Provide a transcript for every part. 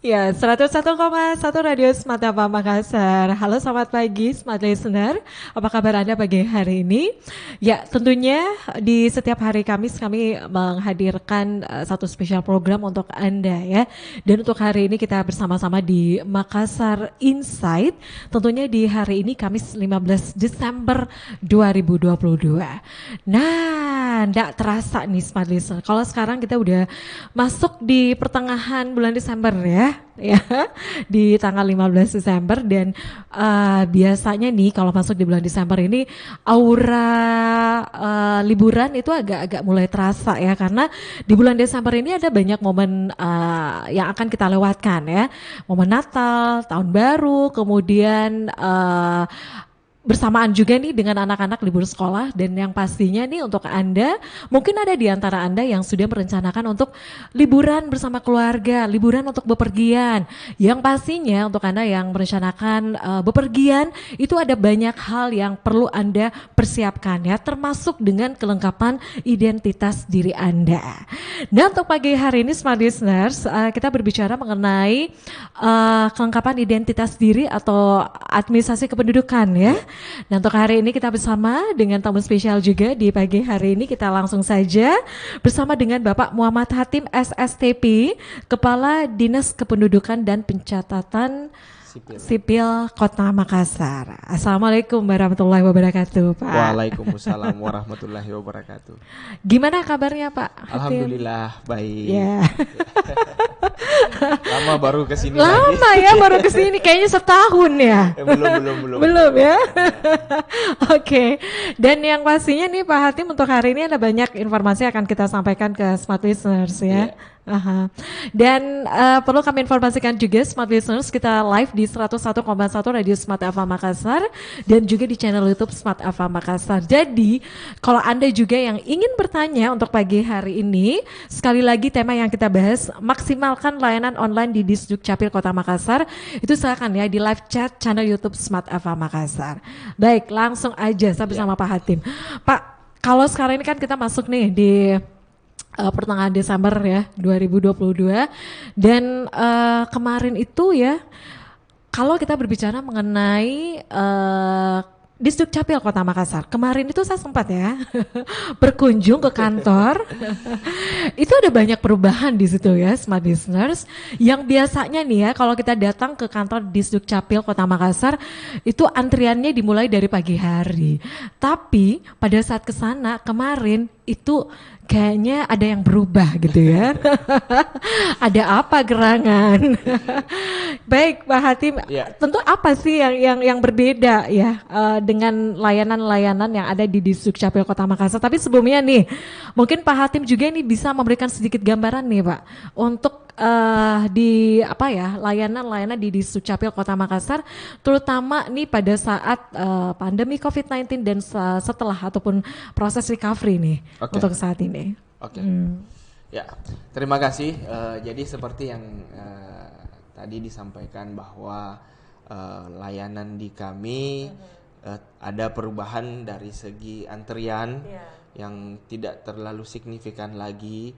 Ya, 101,1 Radio Smart FM Makassar. Halo, selamat pagi Smart Listener. Apa kabar Anda pagi hari ini? Ya, tentunya di setiap hari Kamis kami menghadirkan satu spesial program untuk Anda ya. Dan untuk hari ini kita bersama-sama di Makassar Insight. Tentunya di hari ini Kamis 15 Desember 2022. Nah, enggak terasa nih Smart Listener. Kalau sekarang kita udah masuk di pertengahan bulan Desember ya. Ya, di tanggal 15 Desember dan biasanya nih kalau masuk di bulan Desember ini aura liburan itu agak-agak mulai terasa ya karena di bulan Desember ini ada banyak momen yang akan kita lewatkan ya, momen Natal, Tahun Baru, kemudian bersamaan juga nih dengan anak-anak libur sekolah dan yang pastinya nih untuk Anda, mungkin ada di antara Anda yang sudah merencanakan untuk liburan bersama keluarga, liburan untuk bepergian. Yang pastinya untuk Anda yang merencanakan bepergian, itu ada banyak hal yang perlu Anda persiapkan ya, termasuk dengan kelengkapan identitas diri Anda. Dan untuk pagi hari ini Smart Listeners, kita berbicara mengenai kelengkapan identitas diri atau administrasi kependudukan ya. Nah untuk hari ini kita bersama dengan tamu spesial juga di pagi hari ini kita langsung saja bersama dengan Bapak Muhammad Hatim SSTP, Kepala Dinas Kependudukan dan Pencatatan Sipil Kota Makassar. Assalamualaikum warahmatullahi wabarakatuh Pak. Waalaikumsalam warahmatullahi wabarakatuh. Gimana kabarnya Pak Hatim? Alhamdulillah baik. Ya. Lama baru kesini Lama lagi. ya baru kesini, kayaknya setahun ya. Belum. Belum ya. Oke. Dan yang pastinya nih Pak Hatim untuk hari ini ada banyak informasi yang akan kita sampaikan ke Smart Listeners ya. Aha. Dan perlu kami informasikan juga Smart Listeners kita live di 101,1 Radio Smart FM Makassar dan juga di channel YouTube Smart FM Makassar. Jadi kalau Anda juga yang ingin bertanya untuk pagi hari ini, sekali lagi tema yang kita bahas maksimalkan layanan online di Disduk Capil Kota Makassar. Itu silakan ya di live chat channel YouTube Smart FM Makassar. Baik, langsung aja saya bersama Pak Hatim. Pak, kalau sekarang ini kan kita masuk nih di pertengahan Desember ya 2022 dan kemarin itu ya kalau kita berbicara mengenai Disduk Capil Kota Makassar, kemarin itu saya sempat ya berkunjung ke kantor. Itu ada banyak perubahan di situ ya, Smart Listeners. Yang biasanya nih ya, kalau kita datang ke kantor Disduk Capil Kota Makassar, itu antriannya dimulai dari pagi hari. Tapi pada saat ke sana kemarin itu kayaknya ada yang berubah gitu ya. Ada apa gerangan? Baik Pak Hatim, tentu apa sih yang berbeda ya dengan layanan-layanan yang ada di Disduk Capil Kota Makassar. Tapi sebelumnya nih, mungkin Pak Hatim juga ini bisa memberikan sedikit gambaran nih Pak untuk di apa ya layanan-layanan di Disduk Capil Kota Makassar, terutama nih pada saat pandemi COVID-19 dan setelah ataupun proses recovery nih untuk saat ini. Ya, terima kasih. Jadi seperti yang tadi disampaikan bahwa layanan di kami ada perubahan dari segi antrian yang tidak terlalu signifikan lagi.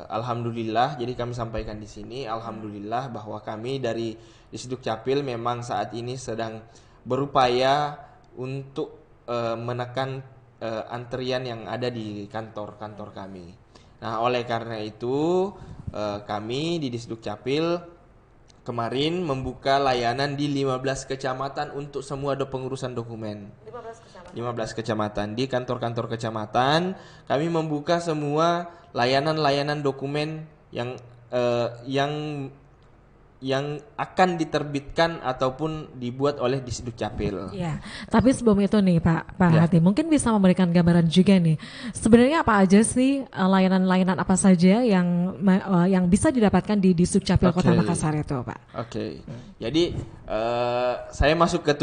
Alhamdulillah, jadi kami sampaikan di sini, alhamdulillah bahwa kami dari Disduk Capil memang saat ini sedang berupaya untuk menekan antrian yang ada di kantor-kantor kami. Nah, oleh karena itu kami di Disduk Capil kemarin membuka layanan di 15 kecamatan untuk semua pengurusan dokumen. 15 kecamatan. Di kantor-kantor kecamatan kami membuka semua layanan-layanan dokumen yang akan diterbitkan ataupun dibuat oleh Disduk Capil. Ya, tapi sebelum itu nih Pak Hatim, mungkin bisa memberikan gambaran juga nih. Sebenarnya apa aja sih layanan-layanan apa saja yang bisa didapatkan di Disduk Capil Kota Makassar itu, Pak? Jadi saya masuk ke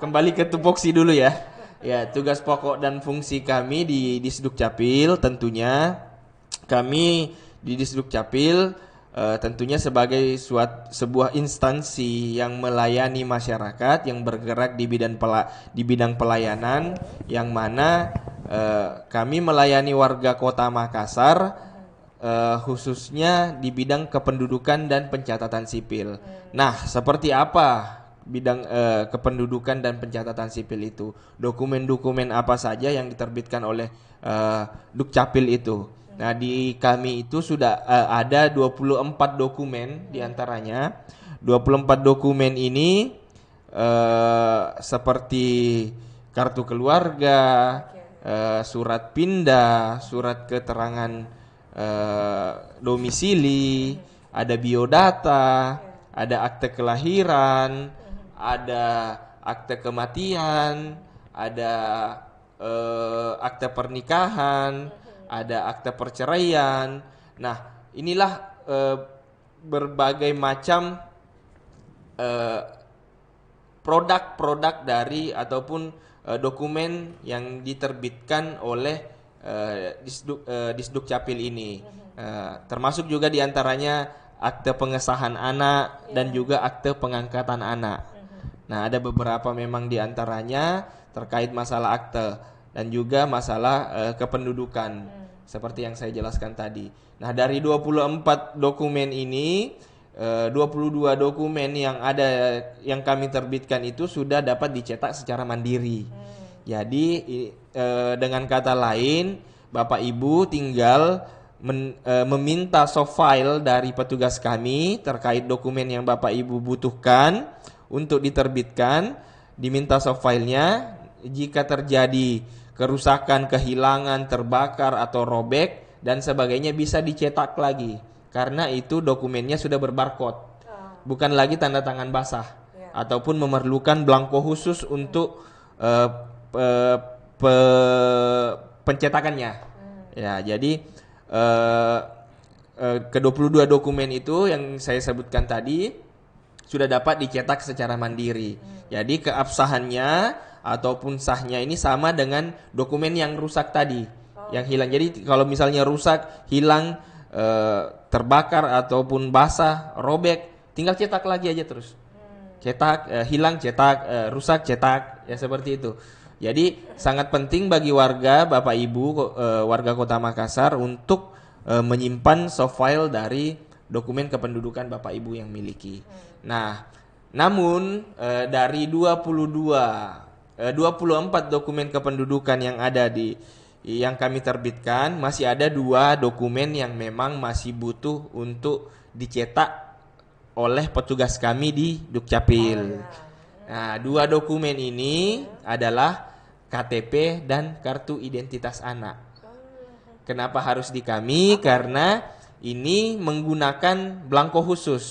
kembali ke tupoksi dulu ya. Ya, tugas pokok dan fungsi kami di Disduk Capil tentunya kami di Disduk Capil tentunya sebagai sebuah instansi yang melayani masyarakat yang bergerak di bidang pelayanan, yang mana kami melayani warga Kota Makassar khususnya di bidang kependudukan dan pencatatan sipil. Nah, seperti apa bidang kependudukan dan pencatatan sipil itu? Dokumen-dokumen apa saja yang diterbitkan oleh Dukcapil itu? Nah, di kami itu sudah ada 24 dokumen diantaranya. 24 dokumen ini seperti kartu keluarga, surat pindah, surat keterangan domisili, ada biodata, ada akte kelahiran, ada akte kematian, ada akte pernikahan, ada akte perceraian. Nah, inilah berbagai macam produk-produk dari ataupun dokumen yang diterbitkan oleh Disdukcapil ini. Termasuk juga diantaranya akte pengesahan anak dan juga akte pengangkatan anak. Nah, ada beberapa memang diantaranya terkait masalah akte dan juga masalah kependudukan seperti yang saya jelaskan tadi. Nah, dari 24 dokumen ini 22 dokumen yang ada yang kami terbitkan itu sudah dapat dicetak secara mandiri. Jadi dengan kata lain, Bapak Ibu tinggal meminta soft file dari petugas kami terkait dokumen yang Bapak Ibu butuhkan untuk diterbitkan, diminta soft filenya. Jika terjadi kerusakan, kehilangan, terbakar atau robek dan sebagainya bisa dicetak lagi. Karena itu dokumennya sudah berbarcode, bukan lagi tanda tangan basah, ataupun memerlukan blanko khusus untuk pencetakannya. Ya, jadi ke-22 dokumen itu yang saya sebutkan tadi sudah dapat dicetak secara mandiri. Jadi keabsahannya ataupun sahnya ini sama dengan dokumen yang rusak tadi, yang hilang. Jadi kalau misalnya rusak, hilang, terbakar ataupun basah, robek, tinggal cetak lagi aja terus. Cetak, hilang cetak, rusak cetak, ya seperti itu. Jadi sangat penting bagi warga, Bapak Ibu, warga Kota Makassar untuk menyimpan soft file dari dokumen kependudukan Bapak Ibu yang miliki. Nah, namun dari 24 dokumen kependudukan yang ada yang kami terbitkan, masih ada 2 dokumen yang memang masih butuh untuk dicetak oleh petugas kami di Dukcapil. Nah, 2 dokumen ini adalah KTP dan kartu identitas anak. Kenapa harus di kami? Karena ini menggunakan blanko khusus.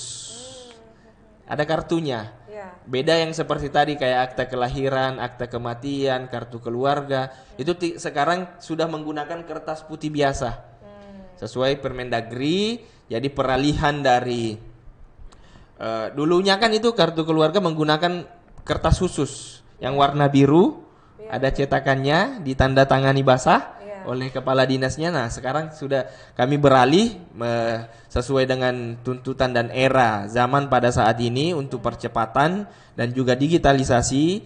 Ada kartunya. Beda yang seperti tadi kayak akte kelahiran, akte kematian, kartu keluarga, itu sekarang sudah menggunakan kertas putih biasa. Sesuai Permendagri, jadi peralihan dari dulunya kan itu kartu keluarga menggunakan kertas khusus yang warna biru, ada cetakannya, ditandatangani basah oleh kepala dinasnya. Nah, sekarang sudah kami beralih sesuai dengan tuntutan dan era zaman pada saat ini untuk percepatan dan juga digitalisasi.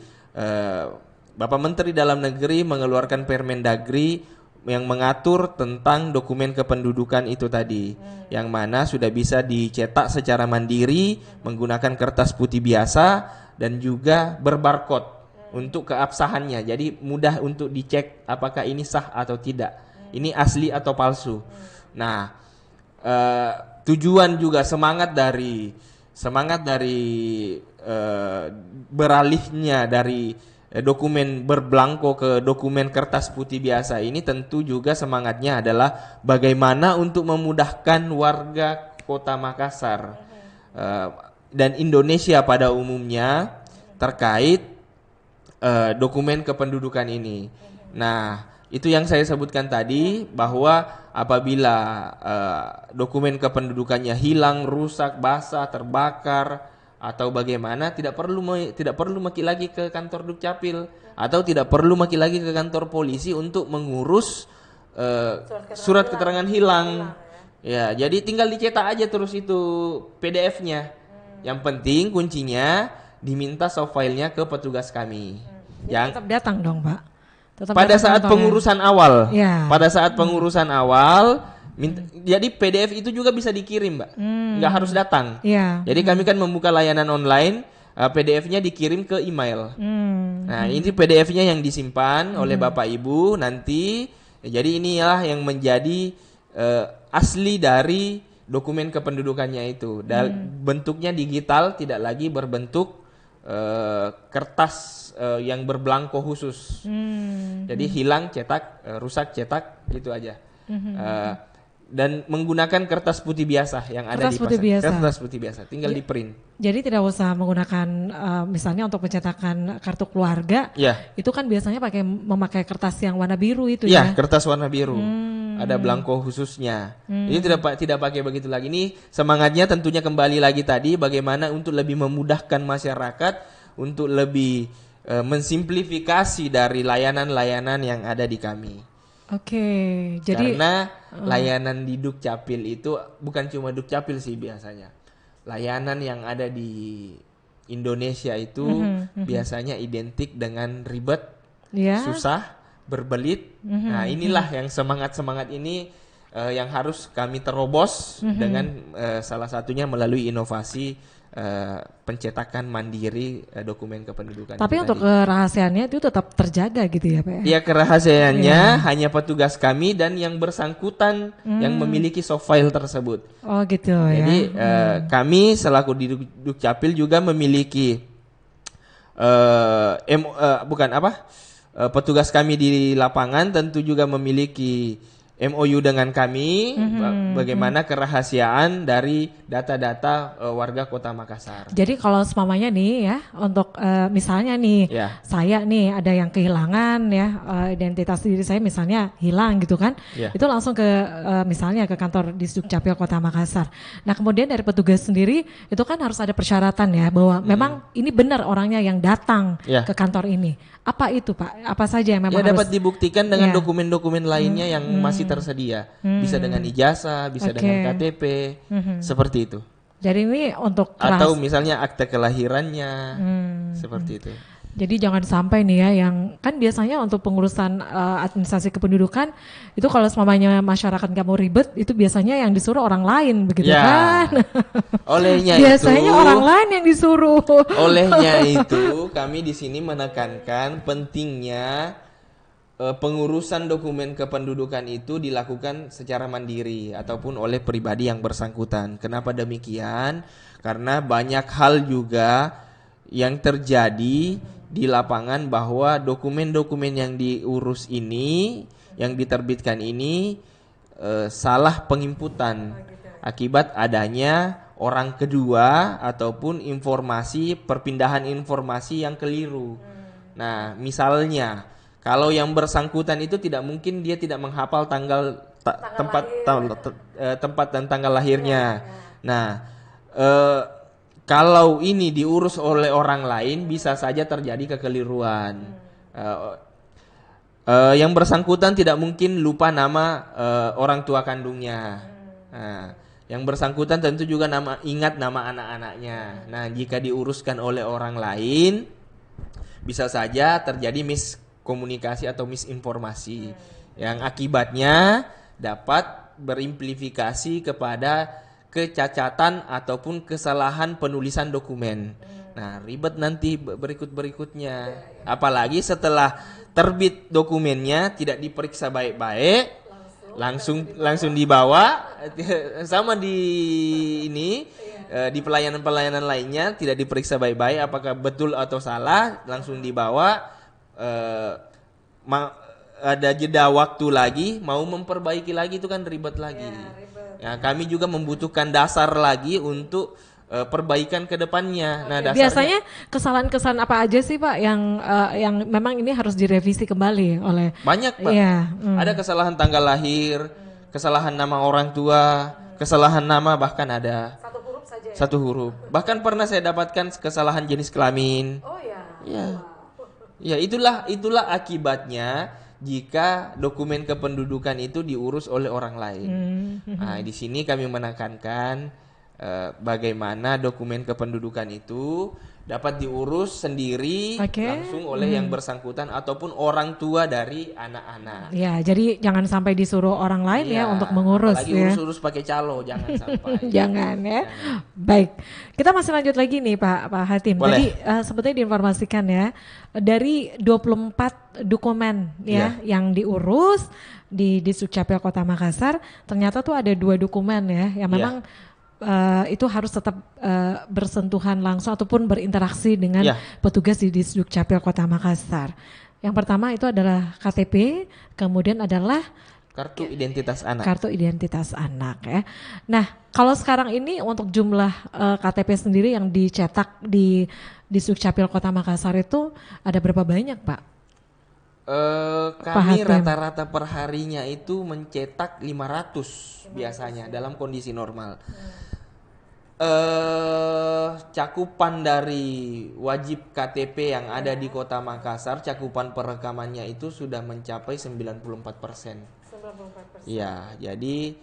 Bapak Menteri Dalam Negeri mengeluarkan Permendagri yang mengatur tentang dokumen kependudukan itu tadi, yang mana sudah bisa dicetak secara mandiri menggunakan kertas putih biasa dan juga berbarcode untuk keabsahannya. Jadi mudah untuk dicek apakah ini sah atau tidak, ini asli atau palsu. Nah, tujuan juga semangat dari beralihnya dari dokumen berblanko ke dokumen kertas putih biasa ini tentu juga semangatnya adalah bagaimana untuk memudahkan warga Kota Makassar dan Indonesia pada umumnya terkait dokumen kependudukan ini. Nah, itu yang saya sebutkan tadi, bahwa apabila dokumen kependudukannya hilang, rusak, basah, terbakar atau bagaimana, tidak perlu maki lagi ke kantor Dukcapil atau tidak perlu maki lagi ke kantor polisi untuk mengurus surat keterangan hilang. Ya, jadi tinggal dicetak aja terus itu PDF-nya. Yang penting kuncinya diminta soft filenya ke petugas kami. Yang tetap datang dong, Pak. Pada saat pengurusan awal, pada saat pengurusan awal Jadi PDF itu juga bisa dikirim, Mbak. Nggak harus datang. Iya. Jadi kami kan membuka layanan online, PDF-nya dikirim ke email. Nah, ini PDF-nya yang disimpan oleh Bapak Ibu nanti. Jadi inilah yang menjadi asli dari dokumen kependudukannya itu. Bentuknya digital, tidak lagi berbentuk kertas yang berbelangko khusus. Jadi hilang cetak, rusak cetak, gitu aja. Dan menggunakan kertas putih biasa yang ada di pasar. Kertas putih biasa, tinggal di print. Jadi tidak usah menggunakan misalnya untuk pencetakan kartu keluarga. Itu kan biasanya memakai kertas yang warna biru itu ya. Kertas warna biru. Ada belangko khususnya. Ini tidak pakai begitu lagi. Ini semangatnya tentunya kembali lagi tadi bagaimana untuk lebih memudahkan masyarakat untuk lebih mensimplifikasi dari layanan-layanan yang ada di kami. Jadi karena layanan di Dukcapil itu bukan cuma Dukcapil sih biasanya. Layanan yang ada di Indonesia itu biasanya identik dengan ribet, susah, berbelit. Nah, inilah yang semangat-semangat ini yang harus kami terobos dengan salah satunya melalui inovasi pencetakan mandiri dokumen kependudukan. Tapi untuk kerahasiaannya itu tetap terjaga gitu ya, Pak? Ya, kerahasiaannya hanya petugas kami dan yang bersangkutan yang memiliki soft file tersebut. Oh gitu. Jadi kami selaku di Dukcapil juga memiliki petugas kami di lapangan tentu juga memiliki MOU dengan kami bagaimana kerahasiaan dari data-data warga Kota Makassar. Jadi kalau semuanya nih ya untuk misalnya nih saya nih ada yang kehilangan ya identitas diri saya misalnya hilang gitu kan, itu langsung ke misalnya ke kantor Disdukcapil Kota Makassar. Nah kemudian dari petugas sendiri itu kan harus ada persyaratan ya bahwa memang ini benar orangnya yang datang ke kantor ini. Apa itu Pak? Apa saja yang memang dapat dibuktikan dengan dokumen-dokumen lainnya yang masih tersedia. Bisa dengan ijazah, bisa dengan KTP, seperti itu. Jadi ini untuk atau misalnya akte kelahirannya, seperti itu. Jadi jangan sampai nih ya yang kan biasanya untuk pengurusan administrasi kependudukan itu kalau semuanya masyarakat nggak mau ribet itu biasanya yang disuruh orang lain begitu kan. Olehnya biasanya orang lain yang disuruh. Olehnya itu kami di sini menekankan pentingnya pengurusan dokumen kependudukan itu dilakukan secara mandiri ataupun oleh pribadi yang bersangkutan. Kenapa demikian? Karena banyak hal juga yang terjadi di lapangan bahwa dokumen-dokumen yang diurus ini, yang diterbitkan ini salah penginputan akibat adanya orang kedua ataupun perpindahan informasi yang keliru. Nah, misalnya kalau yang bersangkutan itu tidak mungkin dia tidak menghafal tempat dan tanggal lahirnya. Nah, kalau ini diurus oleh orang lain bisa saja terjadi kekeliruan. Yang bersangkutan tidak mungkin lupa nama orang tua kandungnya. Yang bersangkutan tentu juga ingat nama anak-anaknya. Nah, jika diuruskan oleh orang lain bisa saja terjadi miskomunikasi atau misinformasi yang akibatnya dapat berimplikasi kepada kecacatan ataupun kesalahan penulisan dokumen. Nah, ribet nanti berikutnya. Apalagi setelah terbit dokumennya tidak diperiksa baik-baik, langsung dibawa sama di pelayanan-pelayanan lainnya tidak diperiksa baik-baik apakah betul atau salah, langsung dibawa ada jeda waktu lagi mau memperbaiki lagi itu kan ribet lagi. Ya, kami juga membutuhkan dasar lagi untuk perbaikan ke depannya. Nah, biasanya kesalahan-kesalahan apa aja sih Pak yang memang ini harus direvisi kembali oleh banyak Pak. Ada kesalahan tanggal lahir, kesalahan nama orang tua, kesalahan nama bahkan ada satu huruf. Bahkan pernah saya dapatkan kesalahan jenis kelamin. Oh ya. Ya, itulah akibatnya jika dokumen kependudukan itu diurus oleh orang lain. Nah, di sini kami menekankan bagaimana dokumen kependudukan itu dapat diurus sendiri langsung oleh yang bersangkutan ataupun orang tua dari anak-anak. Ya, jadi jangan sampai disuruh orang lain ya untuk mengurus apalagi ya. urus-urus pakai calo, jangan sampai. Jangan ya. Baik, kita masih lanjut lagi nih Pak Hatim. Boleh. Tadi sebetulnya diinformasikan ya, dari 24 dokumen ya yang diurus di Sukcapil Kota Makassar, ternyata tuh ada 2 dokumen ya yang memang itu harus tetap bersentuhan langsung ataupun berinteraksi dengan petugas di Dukcapil Kota Makassar. Yang pertama itu adalah KTP, kemudian adalah kartu identitas anak. Kartu identitas anak ya. Nah, kalau sekarang ini untuk jumlah KTP sendiri yang dicetak di Dukcapil Kota Makassar itu ada berapa banyak, Pak? Kami rata-rata perharinya itu mencetak 500 biasanya dalam kondisi normal. Cakupan dari wajib KTP yang ada di Kota Makassar, cakupan perekamannya itu sudah mencapai 94%. 94%. Iya, jadi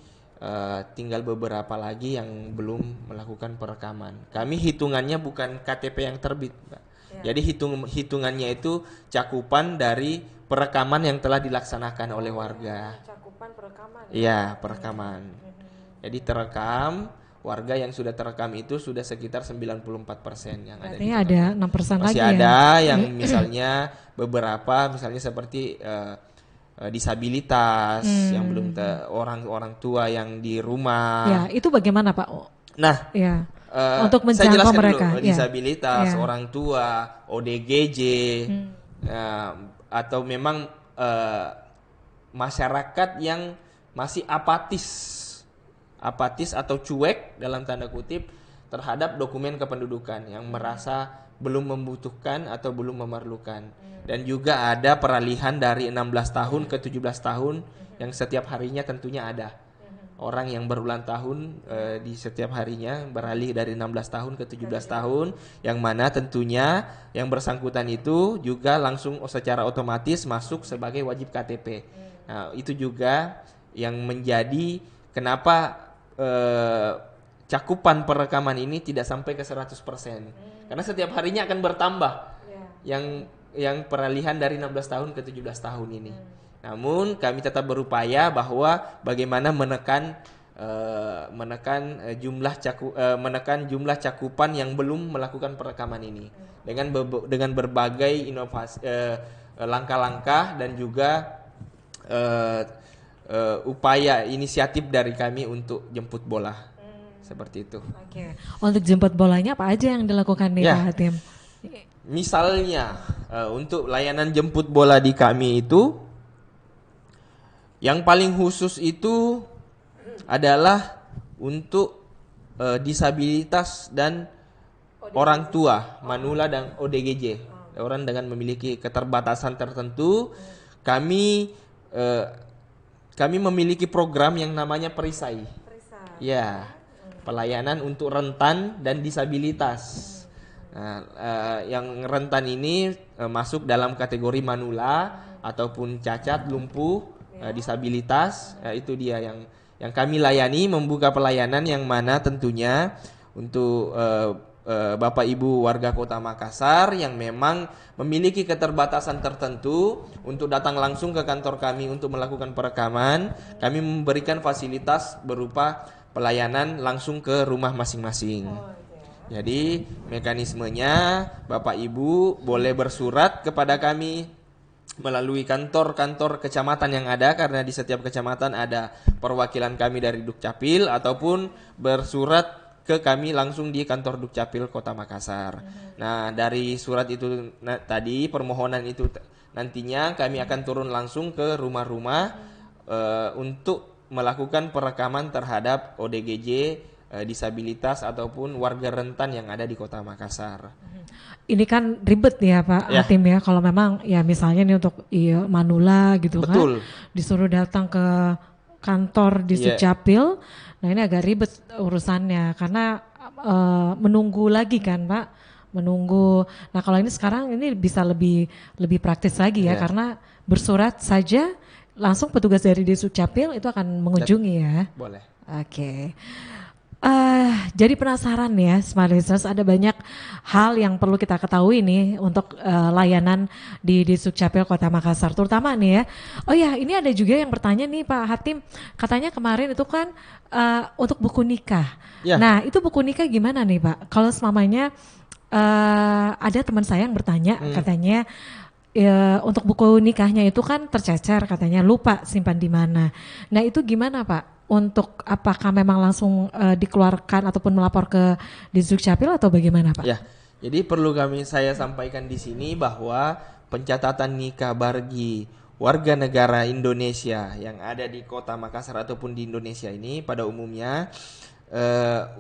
tinggal beberapa lagi yang belum melakukan perekaman. Kami hitungannya bukan KTP yang terbit, Mbak. Jadi hitungannya itu cakupan dari perekaman yang telah dilaksanakan oleh warga. Cakupan perekaman. Iya, perekaman. Jadi terekam, warga yang sudah terekam itu sudah sekitar 94% yang ada. Artinya ada 6% lagi. Masih ada yang misalnya beberapa misalnya seperti disabilitas yang belum orang tua yang di rumah. Ya, itu bagaimana Pak? Nah, ya. Untuk menjangkau mereka, dulu, disabilitas, orang tua, ODGJ, atau memang masyarakat yang masih apatis atau cuek dalam tanda kutip terhadap dokumen kependudukan yang merasa belum membutuhkan atau belum memerlukan. Dan juga ada peralihan dari 16 tahun ke 17 tahun yang setiap harinya tentunya ada. Orang yang berulang tahun di setiap harinya beralih dari 16 tahun ke 17 tahun, yang mana tentunya yang bersangkutan itu juga langsung secara otomatis masuk sebagai wajib KTP. Nah, itu juga yang menjadi kenapa cakupan perekaman ini tidak sampai ke 100%. Karena setiap harinya akan bertambah yang peralihan dari 16 tahun ke 17 tahun ini. Namun kami tetap berupaya bahwa bagaimana menekan jumlah cakupan yang belum melakukan perekaman ini dengan berbagai inovasi, langkah-langkah dan juga upaya inisiatif dari kami untuk jemput bola seperti itu. Oke. Untuk jemput bolanya apa aja yang dilakukan nih Pak Hatim? Misalnya untuk layanan jemput bola di kami itu yang paling khusus itu adalah untuk disabilitas dan orang tua, manula dan ODGJ. Orang dengan memiliki keterbatasan tertentu, kami memiliki program yang namanya perisai. Ya, pelayanan untuk rentan dan disabilitas. Nah, yang rentan ini masuk dalam kategori manula ataupun cacat, lumpuh, disabilitas. Itu dia yang kami layani, membuka pelayanan yang mana tentunya untuk Bapak Ibu warga Kota Makassar yang memang memiliki keterbatasan tertentu untuk datang langsung ke kantor kami untuk melakukan perekaman. Kami memberikan fasilitas berupa pelayanan langsung ke rumah masing-masing. Jadi mekanismenya Bapak Ibu boleh bersurat kepada kami melalui kantor-kantor kecamatan yang ada, karena di setiap kecamatan ada perwakilan kami dari Dukcapil, ataupun bersurat ke kami langsung di kantor Dukcapil Kota Makassar. Nah, dari surat itu tadi, permohonan itu nantinya kami akan turun langsung ke rumah-rumah untuk melakukan perekaman terhadap ODGJ, disabilitas ataupun warga rentan yang ada di Kota Makassar. Ini kan ribet ya Pak Hatim ya, kalau memang ya misalnya nih untuk manula gitu. Betul. Kan disuruh datang ke kantor di Sukcapil. Nah, ini agak ribet urusannya karena menunggu lagi kan Pak, menunggu. Nah, kalau ini sekarang ini bisa lebih praktis lagi ya, karena bersurat saja langsung petugas dari Sukcapil itu akan mengunjungi ya. Boleh. Oke. Jadi penasaran ya, Smart Listeners, ada banyak hal yang perlu kita ketahui nih untuk layanan di Sukcapil Kota Makassar, terutama nih ya. Oh ya, ini ada juga yang bertanya nih Pak Hatim, katanya kemarin itu kan untuk buku nikah. Ya, Nah, itu buku nikah gimana nih Pak? Kalau selamanya ada teman saya yang bertanya, katanya untuk buku nikahnya itu kan tercecer, katanya lupa simpan di mana. Nah, itu gimana Pak? Untuk apakah memang langsung dikeluarkan ataupun melapor ke Dizukcapil atau bagaimana Pak? ya. Jadi perlu saya sampaikan di sini bahwa pencatatan nikah bagi warga negara Indonesia yang ada di Kota Makassar ataupun di Indonesia ini pada umumnya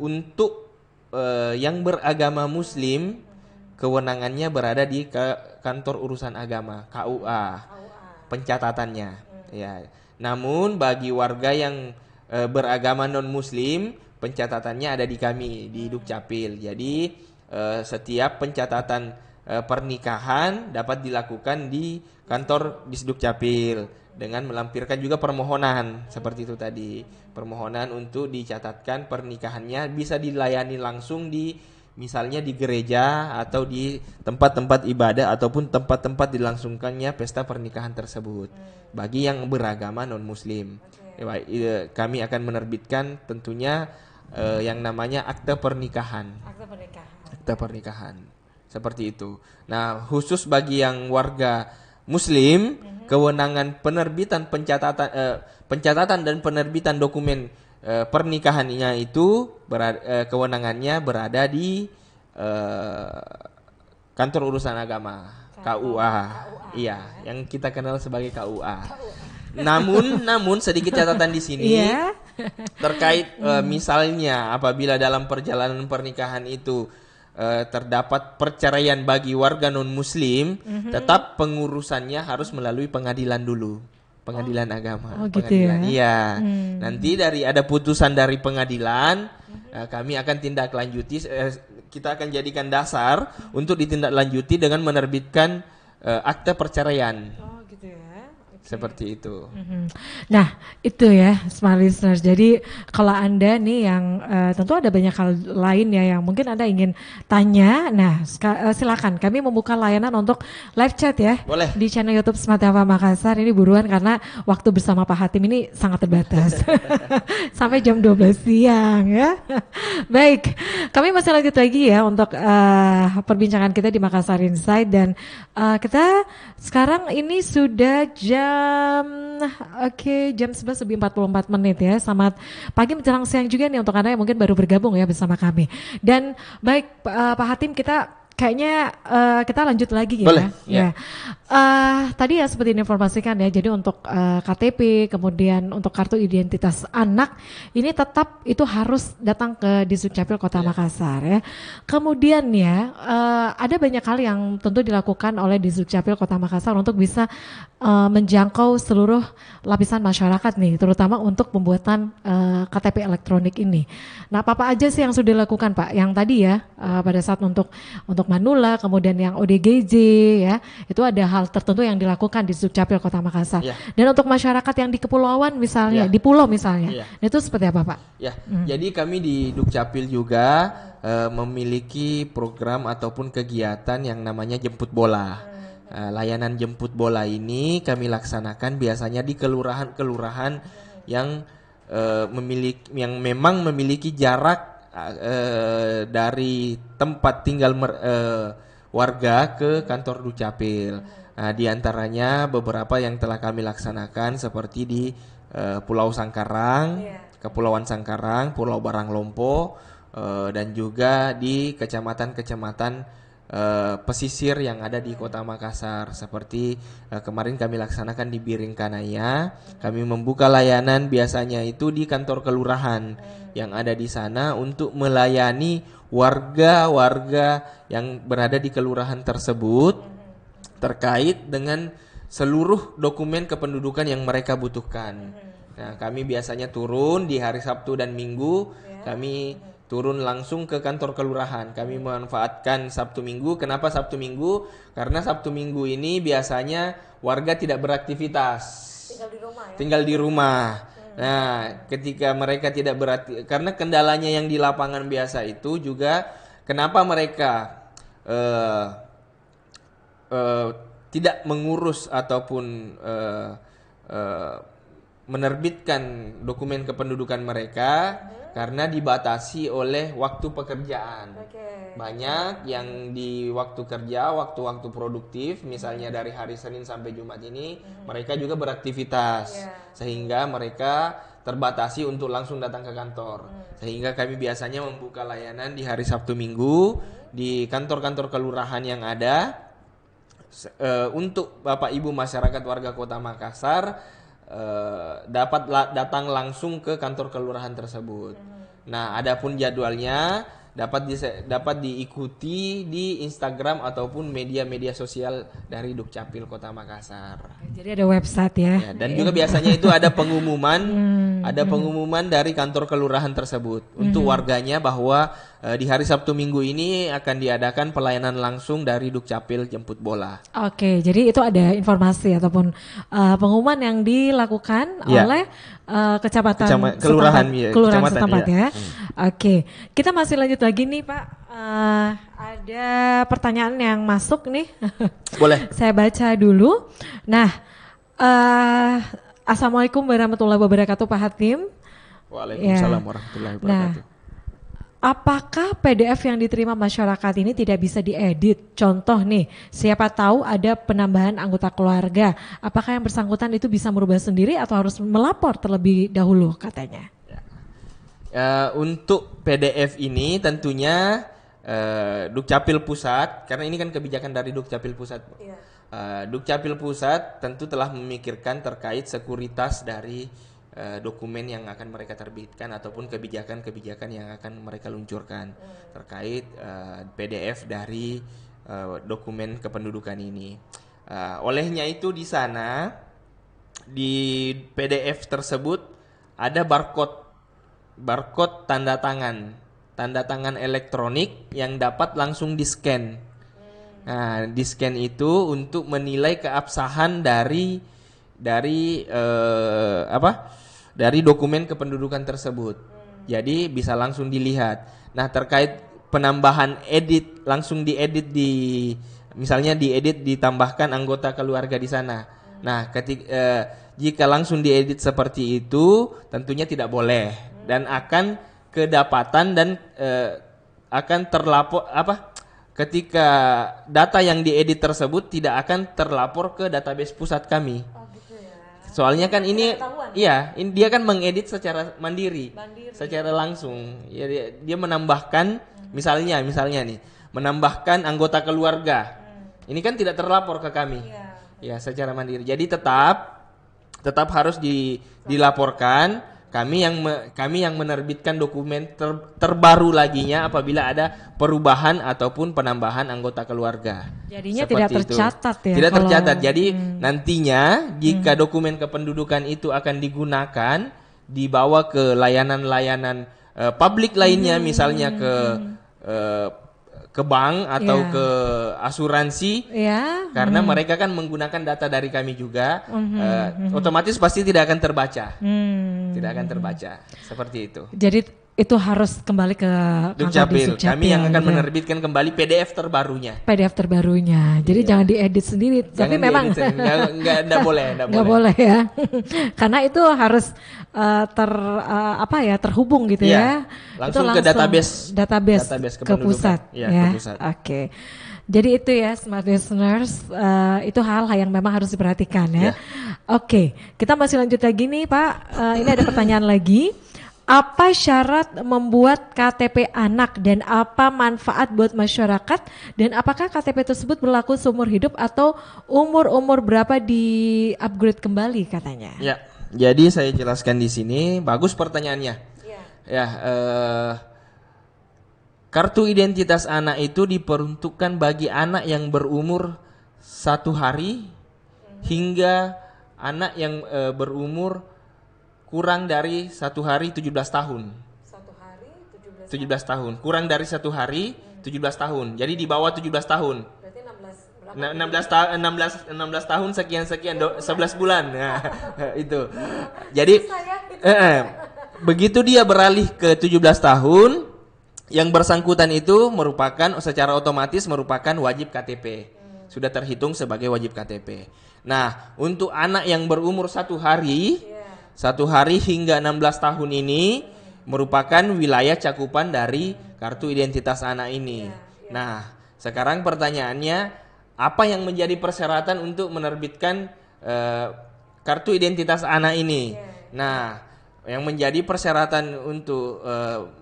untuk yang beragama Muslim kewenangannya berada di kantor urusan agama KUA pencatatannya. Ya. Namun bagi warga yang beragama non Muslim pencatatannya ada di kami di Dukcapil. Jadi setiap pencatatan pernikahan dapat dilakukan di kantor di Dukcapil dengan melampirkan juga permohonan seperti itu tadi. Permohonan untuk dicatatkan pernikahannya bisa dilayani langsung di misalnya di gereja atau di tempat-tempat ibadah ataupun tempat-tempat dilangsungkannya pesta pernikahan tersebut bagi yang beragama non Muslim. Kami akan menerbitkan tentunya yang namanya akte pernikahan. Akte pernikahan. Seperti itu. Nah, khusus bagi yang warga Muslim, kewenangan penerbitan pencatatan dan penerbitan dokumen pernikahannya itu kewenangannya berada di kantor urusan agama KUA. Iya, yang kita kenal sebagai KUA. Namun sedikit catatan di sini terkait misalnya apabila dalam perjalanan pernikahan itu terdapat perceraian bagi warga non Muslim, tetap pengurusannya harus melalui pengadilan dulu, pengadilan agama. Oh, gitu pengadilan, ya? iya. Nanti ada putusan dari pengadilan, kami akan tindak lanjuti. Kita akan jadikan dasar untuk ditindaklanjuti dengan menerbitkan akte perceraian. Oh gitu ya. Seperti itu. Nah itu ya Smart Listeners. Jadi kalau Anda nih yang tentu ada banyak hal lain ya yang mungkin Anda ingin tanya. Nah silakan kami membuka layanan untuk live chat ya. Boleh. Di channel YouTube Smart FM Makassar. Ini buruan karena waktu bersama Pak Hatim ini sangat terbatas. Sampai jam 12 siang ya. Baik, kami masih lanjut lagi ya untuk perbincangan kita di Makassar Insight. Dan kita sekarang ini sudah jam 11 lebih 44 menit ya. Selamat pagi menjelang siang juga nih untuk Anda yang mungkin baru bergabung ya bersama kami. Dan baik Pak Hatim, kita kayaknya kita lanjut lagi ya. Boleh, ya. Tadi ya seperti diinformasikan ya, jadi untuk KTP kemudian untuk kartu identitas anak ini tetap itu harus datang ke Dizukcapil Kota Makassar ya. Kemudian ya ada banyak hal yang tentu dilakukan oleh Dizukcapil Kota Makassar untuk bisa menjangkau seluruh lapisan masyarakat nih, terutama untuk pembuatan KTP elektronik ini. Nah, apa aja sih yang sudah dilakukan Pak? Yang tadi ya pada saat untuk Manula, kemudian yang ODGJ ya, itu ada hal tertentu yang dilakukan di Dukcapil Kota Makassar. Ya. Dan untuk masyarakat yang di kepulauan misalnya, di pulau misalnya, itu seperti apa Pak? Ya, jadi kami di Dukcapil juga memiliki program ataupun kegiatan yang namanya jemput bola. Layanan jemput bola ini kami laksanakan biasanya di kelurahan-kelurahan yang memang memiliki jarak dari tempat tinggal warga ke kantor Dukcapil. Di antaranya beberapa yang telah kami laksanakan seperti di Pulau Sangkarang, Kepulauan Sangkarang, Pulau Baranglompo, dan juga di kecamatan-kecamatan pesisir yang ada di Kota Makassar. Seperti kemarin kami laksanakan di Biringkanaya. Kami membuka layanan biasanya itu di kantor kelurahan yang ada di sana untuk melayani warga-warga yang berada di kelurahan tersebut terkait dengan seluruh dokumen kependudukan yang mereka butuhkan. Nah, kami biasanya turun di hari Sabtu dan Minggu. Kami turun langsung ke kantor kelurahan. Kami memanfaatkan Sabtu Minggu. Kenapa Sabtu Minggu? Karena Sabtu Minggu ini biasanya warga tidak beraktivitas. Tinggal di rumah. Nah, ketika mereka tidak berarti, karena kendalanya yang di lapangan biasa itu juga kenapa mereka eh, eh, tidak mengurus ataupun eh, menerbitkan dokumen kependudukan mereka karena dibatasi oleh waktu pekerjaan. Banyak yang di waktu kerja, waktu-waktu produktif, misalnya dari hari Senin sampai Jumat ini, mereka juga beraktivitas, sehingga mereka terbatasi untuk langsung datang ke kantor. Sehingga kami biasanya membuka layanan di hari Sabtu Minggu di kantor-kantor kelurahan yang ada untuk Bapak Ibu masyarakat warga Kota Makassar dapat datang langsung ke kantor kelurahan tersebut. Nah, adapun jadwalnya dapat diikuti di Instagram ataupun media-media sosial dari Dukcapil Kota Makassar. Jadi ada website ya. Ya, dan juga biasanya itu ada pengumuman dari kantor kelurahan tersebut untuk warganya bahwa di hari Sabtu Minggu ini akan diadakan pelayanan langsung dari Dukcapil jemput bola. Oke, jadi itu ada informasi ataupun pengumuman yang dilakukan oleh kecamatan kelurahan setempat, ya, kelurahan kecamatan, setempat ya. ya. Oke, kita masih lanjut lagi nih Pak. Ada pertanyaan yang masuk nih. Boleh. Saya baca dulu. Nah, Assalamualaikum warahmatullahi wabarakatuh Pak Hatim. Waalaikumsalam warahmatullahi wabarakatuh. Nah, apakah PDF yang diterima masyarakat ini tidak bisa diedit? Contoh nih, siapa tahu ada penambahan anggota keluarga. Apakah yang bersangkutan itu bisa merubah sendiri atau harus melapor terlebih dahulu katanya? Untuk PDF ini tentunya Dukcapil Pusat, karena ini kan kebijakan dari Dukcapil Pusat. Dukcapil Pusat tentu telah memikirkan terkait sekuritas dari dokumen yang akan mereka terbitkan ataupun kebijakan-kebijakan yang akan mereka luncurkan terkait PDF dari dokumen kependudukan ini. Olehnya itu di sana di PDF tersebut ada barcode tanda tangan elektronik yang dapat langsung di-scan. Nah, di-scan itu untuk menilai keabsahan dari dokumen kependudukan tersebut. Jadi bisa langsung dilihat. Nah, terkait penambahan langsung diedit misalnya diedit ditambahkan anggota keluarga di sana. Nah, jika langsung diedit seperti itu tentunya tidak boleh dan akan kedapatan dan akan terlapor ketika data yang diedit tersebut tidak akan terlapor ke database pusat kami. Soalnya kan ini dia kan mengedit secara mandiri. Secara langsung. Ya, dia menambahkan misalnya nih, menambahkan anggota keluarga. Ini kan tidak terlapor ke kami. Ya, secara mandiri. Jadi tetap harus dilaporkan. Kami yang menerbitkan dokumen terbaru laginya apabila ada perubahan ataupun penambahan anggota keluarga. Jadinya tidak tercatat ya. Tidak tercatat. Jadi nantinya jika dokumen kependudukan itu akan digunakan dibawa ke layanan-layanan publik lainnya, misalnya ke bank atau ke asuransi, karena mereka kan menggunakan data dari kami juga, otomatis pasti tidak akan terbaca, tidak akan terbaca, seperti itu. Jadi itu harus kembali ke Dukcapil. Kami yang akan menerbitkan kembali PDF terbarunya. Jadi jangan diedit sendiri. Tapi memang nggak boleh ya. Karena itu harus terhubung gitu ya. Langsung ke database ke pusat. Ke pusat. Oke. Jadi itu ya smart listeners, itu hal yang memang harus diperhatikan ya. Oke, kita masih lanjut lagi nih Pak. Ini ada pertanyaan lagi. Apa syarat membuat KTP anak dan apa manfaat buat masyarakat, dan apakah KTP tersebut berlaku seumur hidup atau umur berapa di upgrade kembali katanya? Ya, jadi saya jelaskan di sini. Bagus pertanyaannya. Kartu identitas anak itu diperuntukkan bagi anak yang berumur 1 hari hingga anak yang berumur kurang dari 1 hari 17 tahun. 17 tahun. Kurang dari 1 hari 17 tahun. Jadi di bawah 17 tahun. Berarti 16 berapa 16 tahun sekian 11 bulan. Nah, itu. Jadi begitu dia beralih ke 17 tahun, yang bersangkutan itu merupakan secara otomatis merupakan wajib KTP. Sudah terhitung sebagai wajib KTP. Nah, untuk anak yang berumur 1 hari hingga 16 tahun ini merupakan wilayah cakupan dari kartu identitas anak ini. Nah, sekarang pertanyaannya, apa yang menjadi persyaratan untuk menerbitkan kartu identitas anak ini? Nah, yang menjadi persyaratan untuk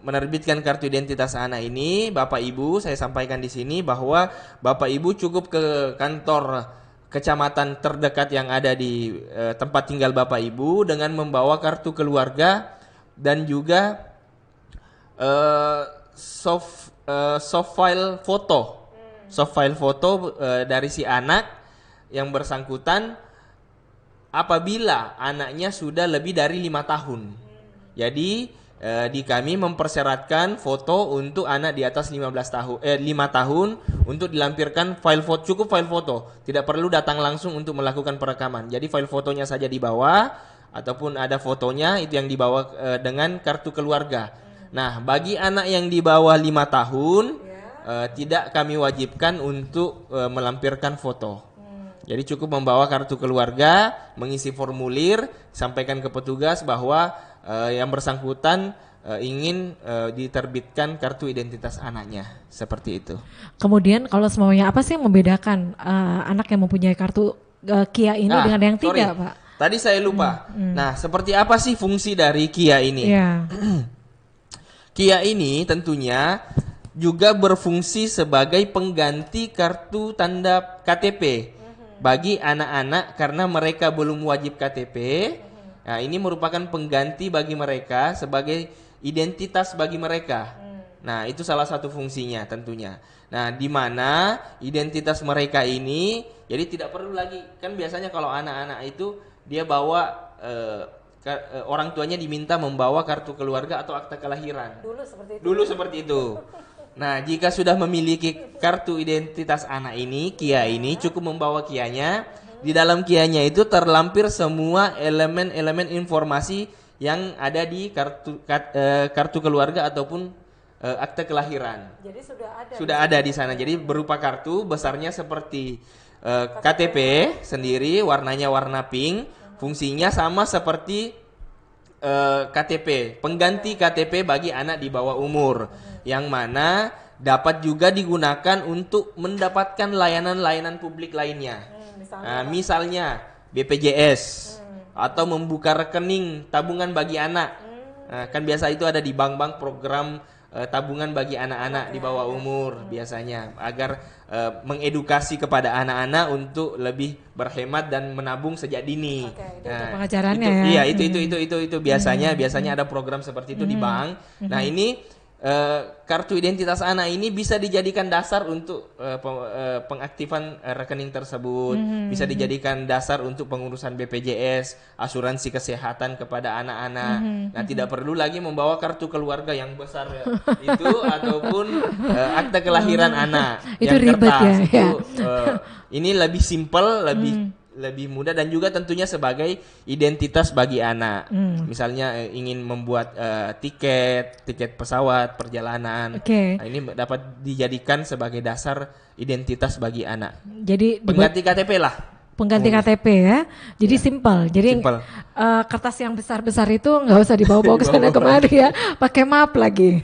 menerbitkan kartu identitas anak ini, Bapak Ibu, saya sampaikan di sini bahwa Bapak Ibu cukup ke kantor kecamatan terdekat yang ada di tempat tinggal Bapak Ibu dengan membawa kartu keluarga dan juga soft file foto dari si anak yang bersangkutan apabila anaknya sudah lebih dari 5 tahun. Jadi di kami mempersyaratkan foto untuk anak di atas 5 tahun untuk dilampirkan file foto, cukup file foto, tidak perlu datang langsung untuk melakukan perekaman. Jadi file fotonya saja dibawa ataupun ada fotonya itu yang dibawa dengan kartu keluarga. Nah, bagi anak yang di bawah 5 tahun tidak kami wajibkan untuk melampirkan foto. Jadi cukup membawa kartu keluarga, mengisi formulir, sampaikan ke petugas bahwa yang bersangkutan ingin diterbitkan kartu identitas anaknya, seperti itu. Kemudian kalau semuanya apa sih yang membedakan anak yang mempunyai kartu KIA ini dengan yang tidak, Pak? Tadi saya lupa. Nah, seperti apa sih fungsi dari KIA ini? KIA ini tentunya juga berfungsi sebagai pengganti kartu tanda KTP bagi anak-anak karena mereka belum wajib KTP. Nah, ini merupakan pengganti bagi mereka sebagai identitas bagi mereka. Nah, itu salah satu fungsinya tentunya. Nah, di mana identitas mereka ini jadi tidak perlu lagi, kan biasanya kalau anak-anak itu dia bawa orang tuanya diminta membawa kartu keluarga atau akta kelahiran. Dulu seperti itu. Nah, jika sudah memiliki kartu identitas anak ini, KIA ini, cukup membawa KIA-nya. Di dalam KIA-nya itu terlampir semua elemen-elemen informasi yang ada di kartu keluarga ataupun akte kelahiran. Jadi sudah ada di sana. Jadi berupa kartu besarnya seperti KTP sendiri, warnanya warna pink, fungsinya sama seperti KTP, pengganti KTP bagi anak di bawah umur, yang mana dapat juga digunakan untuk mendapatkan layanan-layanan publik lainnya. Misalnya BPJS atau membuka rekening tabungan bagi anak. Kan biasa itu ada di bank-bank program tabungan bagi anak-anak di bawah umur biasanya, agar mengedukasi kepada anak-anak untuk lebih berhemat dan menabung sejak dini. Pengajarannya itu biasanya ada program seperti itu di bank. Nah, ini kartu identitas anak ini bisa dijadikan dasar untuk pengaktifan rekening tersebut, bisa dijadikan dasar untuk pengurusan BPJS, asuransi kesehatan kepada anak-anak. Nah, tidak perlu lagi membawa kartu keluarga yang besar itu ataupun akta kelahiran anak itu yang ribet kertas. ya. Ini lebih simpel, lebih mudah dan juga tentunya sebagai identitas bagi anak. Misalnya ingin membuat tiket pesawat, perjalanan. Nah, ini dapat dijadikan sebagai dasar identitas bagi anak. Jadi pengganti KTP lah. Pengganti KTP ya. Jadi simple. Jadi kertas yang besar-besar itu nggak usah dibawa-bawa ke sana kemari ya. Pakai map lagi.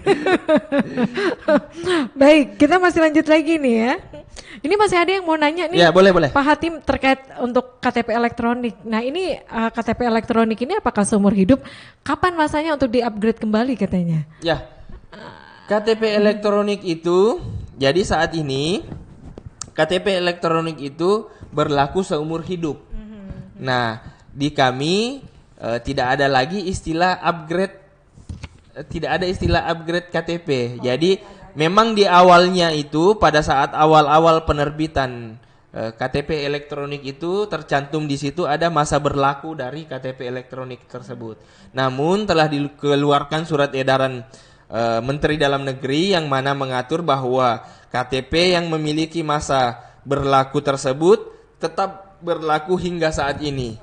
Baik, kita masih lanjut lagi nih ya. Ini masih ada yang mau nanya nih, ya, boleh. Pak Hatim, terkait untuk KTP elektronik. Nah, ini KTP elektronik ini apakah seumur hidup? Kapan masanya untuk di-upgrade kembali katanya? Ya, KTP elektronik itu, jadi saat ini KTP elektronik itu berlaku seumur hidup. Nah, di kami tidak ada lagi istilah upgrade, tidak ada istilah upgrade KTP. Jadi memang di awalnya itu pada saat awal-awal penerbitan KTP elektronik itu tercantum di situ ada masa berlaku dari KTP elektronik tersebut. Namun telah dikeluarkan surat edaran Menteri Dalam Negeri yang mana mengatur bahwa KTP yang memiliki masa berlaku tersebut tetap berlaku hingga saat ini.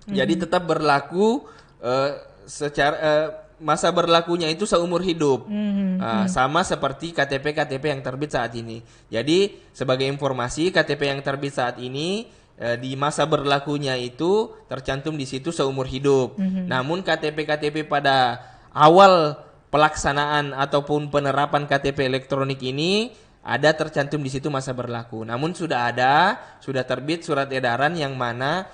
Jadi tetap berlaku masa berlakunya itu seumur hidup. Sama seperti KTP yang terbit saat ini. Jadi sebagai informasi, KTP yang terbit saat ini di masa berlakunya itu tercantum di situ seumur hidup. Namun KTP pada awal pelaksanaan ataupun penerapan KTP elektronik ini ada tercantum di situ masa berlaku. Namun sudah terbit surat edaran yang mana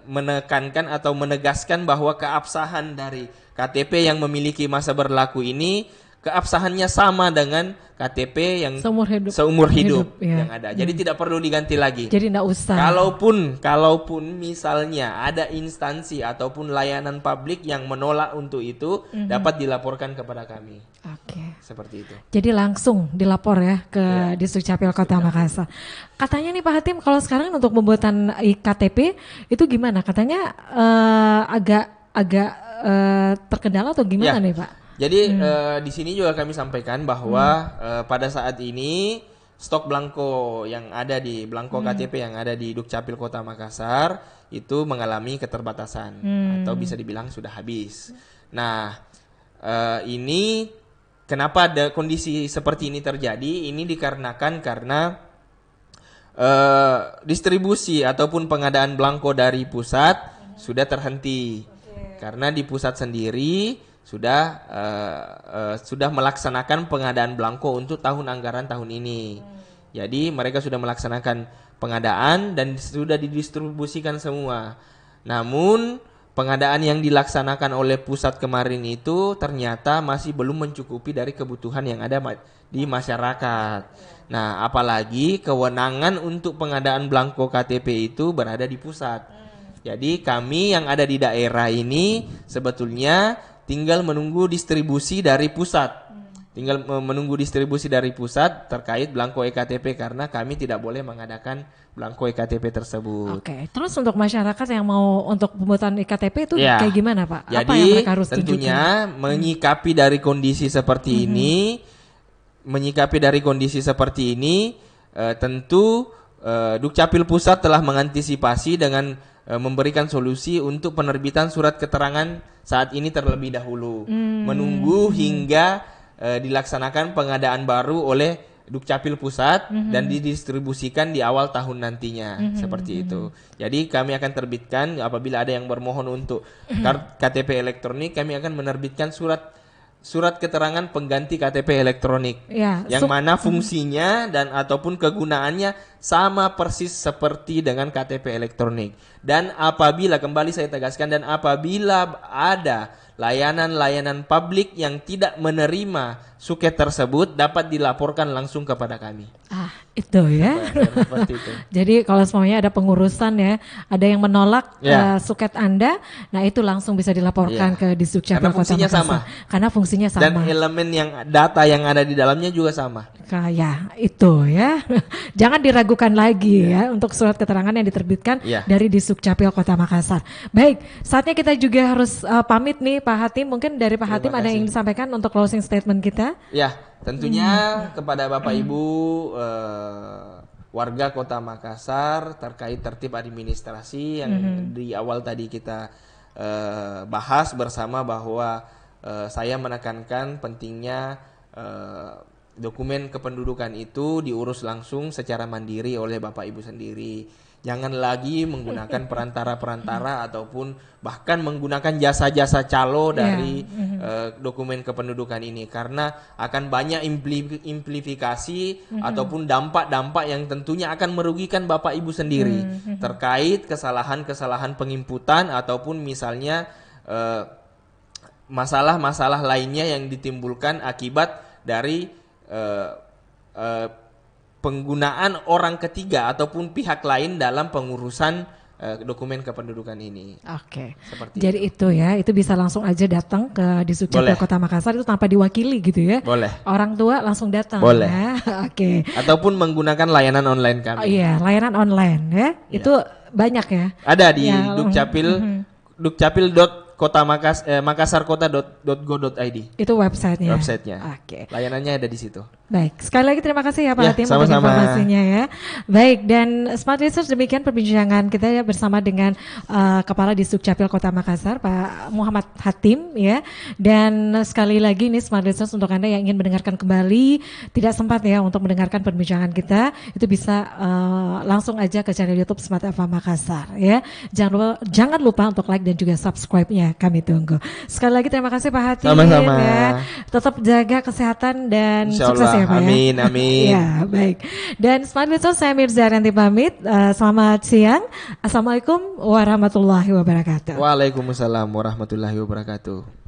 menekankan atau menegaskan bahwa keabsahan dari KTP yang memiliki masa berlaku ini keabsahannya sama dengan KTP yang seumur hidup yang ada. Jadi tidak perlu diganti lagi. Jadi tidak usah. Kalaupun misalnya ada instansi ataupun layanan publik yang menolak untuk itu, dapat dilaporkan kepada kami. Oke. Seperti itu. Jadi langsung dilapor ya ke Disdukcapil Kota Makassar. Katanya nih Pak Hatim, kalau sekarang untuk pembuatan iktp itu gimana? Katanya agak terkendala atau gimana nih Pak? Jadi di sini juga kami sampaikan bahwa pada saat ini stok belangko yang ada di belangko KTP yang ada di Dukcapil Kota Makassar itu mengalami keterbatasan atau bisa dibilang sudah habis. Nah, ini kenapa ada kondisi seperti ini terjadi? Ini dikarenakan karena distribusi ataupun pengadaan belangko dari pusat sudah terhenti. Karena di pusat sendiri sudah melaksanakan pengadaan belangko untuk tahun anggaran tahun ini. Jadi mereka sudah melaksanakan pengadaan dan sudah didistribusikan semua. Namun pengadaan yang dilaksanakan oleh pusat kemarin itu ternyata masih belum mencukupi dari kebutuhan yang ada di masyarakat. Nah, apalagi kewenangan untuk pengadaan belangko KTP itu berada di pusat. Jadi kami yang ada di daerah ini sebetulnya tinggal menunggu distribusi dari pusat. Terkait belangko ektp karena kami tidak boleh mengadakan belangko ektp tersebut. Oke, terus untuk masyarakat yang mau untuk pembuatan iktp itu kayak gimana Pak? Jadi apa yang mereka harus tentunya menyikapi dari kondisi seperti ini, tentu Dukcapil Pusat telah mengantisipasi dengan memberikan solusi untuk penerbitan surat keterangan saat ini terlebih dahulu, menunggu hingga dilaksanakan pengadaan baru oleh Dukcapil Pusat dan didistribusikan di awal tahun nantinya, seperti itu. Jadi kami akan terbitkan apabila ada yang bermohon untuk KTP elektronik, kami akan menerbitkan surat keterangan pengganti KTP elektronik yang mana fungsinya dan ataupun kegunaannya sama persis seperti dengan KTP elektronik. Dan apabila, kembali saya tegaskan, dan apabila ada layanan-layanan publik yang tidak menerima suket tersebut dapat dilaporkan langsung kepada kami. Itu ya. Seperti itu. Jadi kalau semuanya ada pengurusan ya, ada yang menolak suket Anda, nah itu langsung bisa dilaporkan ke Disdukcapil Kota Makassar. Karena fungsinya sama. Dan elemen data yang ada di dalamnya juga sama. Ya, itu ya. Jangan diragukan lagi ya untuk surat keterangan yang diterbitkan dari Disdukcapil Kota Makassar. Baik, saatnya kita juga harus pamit nih Pak Hatim. Mungkin dari Pak Hatim ada yang disampaikan untuk closing statement kita? Ya, tentunya kepada Bapak Ibu warga Kota Makassar terkait tertib administrasi yang di awal tadi kita bahas bersama, bahwa saya menekankan pentingnya dokumen kependudukan itu diurus langsung secara mandiri oleh Bapak Ibu sendiri. Jangan lagi menggunakan perantara-perantara ataupun bahkan menggunakan jasa-jasa calo dari dokumen kependudukan ini, karena akan banyak implikasi ataupun dampak-dampak yang tentunya akan merugikan Bapak Ibu sendiri terkait kesalahan-kesalahan penginputan ataupun misalnya masalah-masalah lainnya yang ditimbulkan akibat dari penggunaan orang ketiga ataupun pihak lain dalam pengurusan dokumen kependudukan ini. Oke. Jadi itu ya, itu bisa langsung aja datang ke Disdukcapil Kota Makassar itu tanpa diwakili gitu ya. Boleh. Orang tua langsung datang. Boleh. Ya. Oke. Ataupun menggunakan layanan online kami. Iya, layanan online ya. Itu banyak ya. Ada di Dukcapil makassarkota.go.id. Itu websitenya. Websitenya. Oke. Layanannya ada di situ. Baik, sekali lagi terima kasih ya Pak Ya, Hatim untuk sama-sama. informasinya ya. Baik, dan Smart Research demikian perbincangan kita ya bersama dengan Kepala Disdukcapil Kota Makassar Pak Muhammad Hatim ya. Dan sekali lagi ini Smart Research untuk Anda yang ingin mendengarkan kembali, tidak sempat ya untuk mendengarkan perbincangan kita, itu bisa langsung aja ke channel YouTube Smart FM Makassar ya. Jangan lupa untuk like dan juga subscribe-nya, kami tunggu. Sekali lagi terima kasih Pak Hatim Sama-sama. ya. Tetap jaga kesehatan dan Insya sukses Allah. ya Pak ya. Amin, amin. Ya, baik. Dan Smart Research, saya Mirza Arianti pamit. Selamat siang. Assalamualaikum warahmatullahi wabarakatuh. Waalaikumsalam warahmatullahi wabarakatuh.